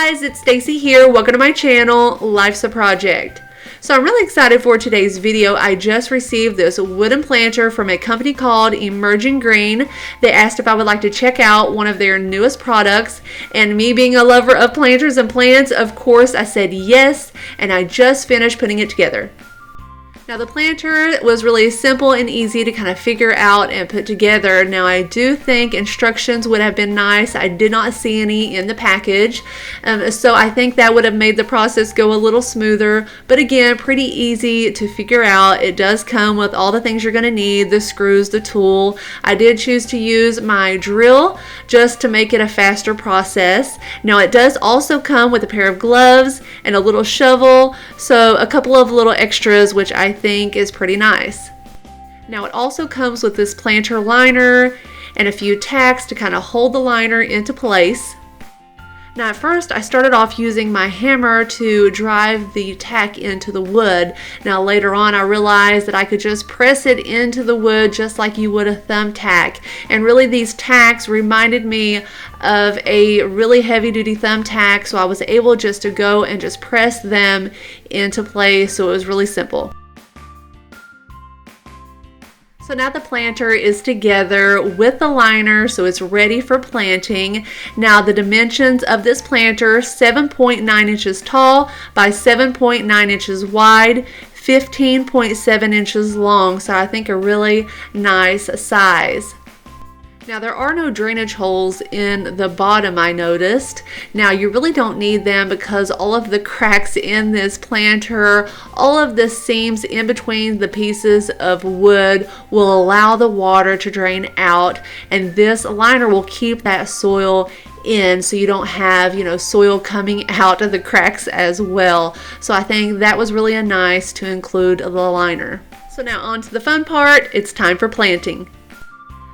guys, it's Stacy here. Welcome to my channel, Life's a Project. So I'm really excited for today's video. I just received this wooden planter from a company called Emerging Green. They asked if I would like to check out one of their newest products, and me being a lover of planters and plants, of course I said yes, and I just finished putting it together. Now the planter was really simple and easy to kind of figure out and put together. Now I do think instructions would have been nice. I did not see any in the package, so I think that would have made the process go a little smoother. But again, pretty easy to figure out. It does come with all the things you're going to need, the screws, the tool. I did choose to use my drill just to make it a faster process. Now it does also come with a pair of gloves and a little shovel, so a couple of little extras which I think is pretty nice. Now it also comes with this planter liner and a few tacks to kind of hold the liner into place. Now at first I started off using my hammer to drive the tack into the wood. Now later on I realized that I could just press it into the wood just like you would a thumbtack. And really these tacks reminded me of a really heavy duty thumbtack, so I was able just to go and just press them into place, so it was really simple. So now the planter is together with the liner, so it's ready for planting. Now the dimensions of this planter, 7.9 inches tall by 7.9 inches wide, 15.7 inches long, so I think a really nice size. Now there are no drainage holes in the bottom, I noticed. Now you really don't need them because all of the cracks in this planter, all of the seams in between the pieces of wood will allow the water to drain out, and this liner will keep that soil in so you don't have, soil coming out of the cracks as well. So I think that was really nice to include the liner. So now on to the fun part, it's time for planting.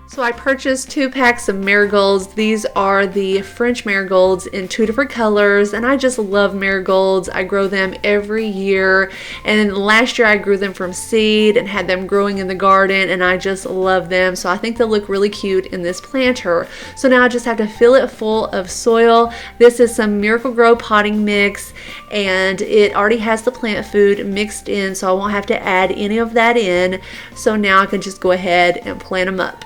So I purchased 2 packs of marigolds. These are the French marigolds in 2 different colors, and I just love marigolds. I grow them every year, and last year I grew them from seed and had them growing in the garden, and I just love them. So I think they'll look really cute in this planter. So now I just have to fill it full of soil. This is some Miracle-Gro potting mix, and it already has the plant food mixed in, so I won't have to add any of that in. So now I can just go ahead and plant them up.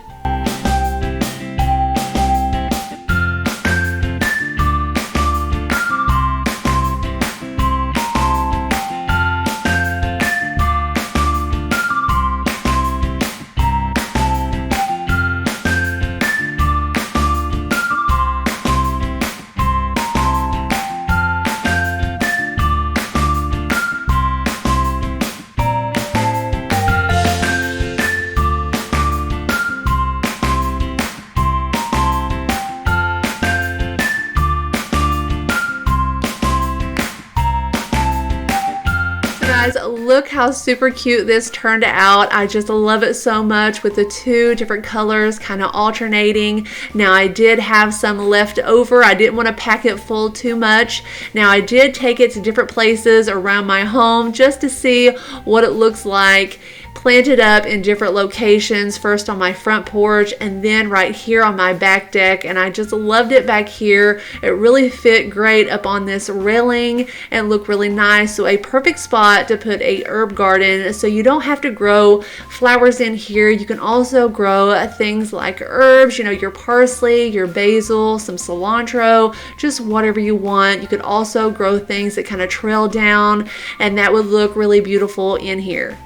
Look how super cute this turned out. I just love it so much with the 2 different colors kind of alternating. Now I did have some left over. I didn't want to pack it full too much. Now I did take it to different places around my home just to see what it looks like planted up in different locations, first on my front porch and then right here on my back deck, and I just loved it back here. It really fit great up on this railing and looked really nice, so a perfect spot to put a herb garden. So you don't have to grow flowers in here. You can also grow things like herbs, your parsley, your basil, some cilantro, just whatever you want. You could also grow things that kind of trail down, and that would look really beautiful in here.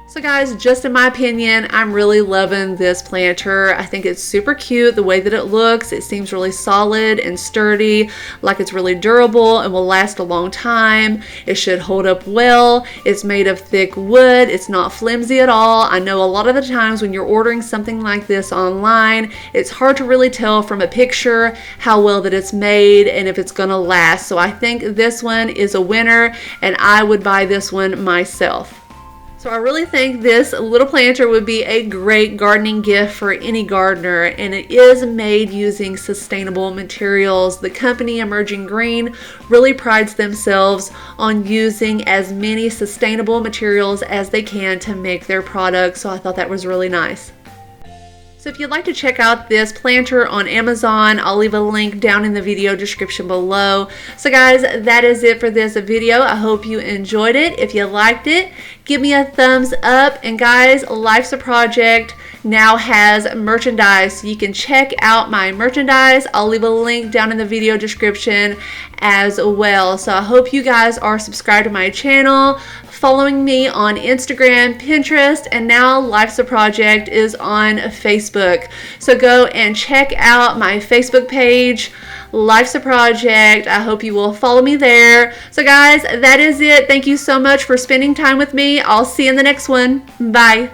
So guys, just in my opinion, I'm really loving this planter. I think it's super cute the way that it looks. It seems really solid and sturdy, like it's really durable and will last a long time. It should hold up well. It's made of thick wood. It's not flimsy at all. I know a lot of the times when you're ordering something like this online, it's hard to really tell from a picture how well that it's made and if it's gonna last. So I think this one is a winner, and I would buy this one myself. So I really think this little planter would be a great gardening gift for any gardener, and it is made using sustainable materials. The company Emerging Green really prides themselves on using as many sustainable materials as they can to make their products, so I thought that was really nice. So if you'd like to check out this planter on Amazon, I'll leave a link down in the video description below. So guys, that is it for this video. I hope you enjoyed it. If you liked it, give me a thumbs up. And guys, Life's a Project now has merchandise, so you can check out my merchandise. I'll leave a link down in the video description as well. So I hope you guys are subscribed to my channel, following me on Instagram, Pinterest, and now Life's a Project is on Facebook. So go and check out my Facebook page, Life's a Project. I hope you will follow me there. So guys, that is it. Thank you so much for spending time with me. I'll see you in the next one. Bye.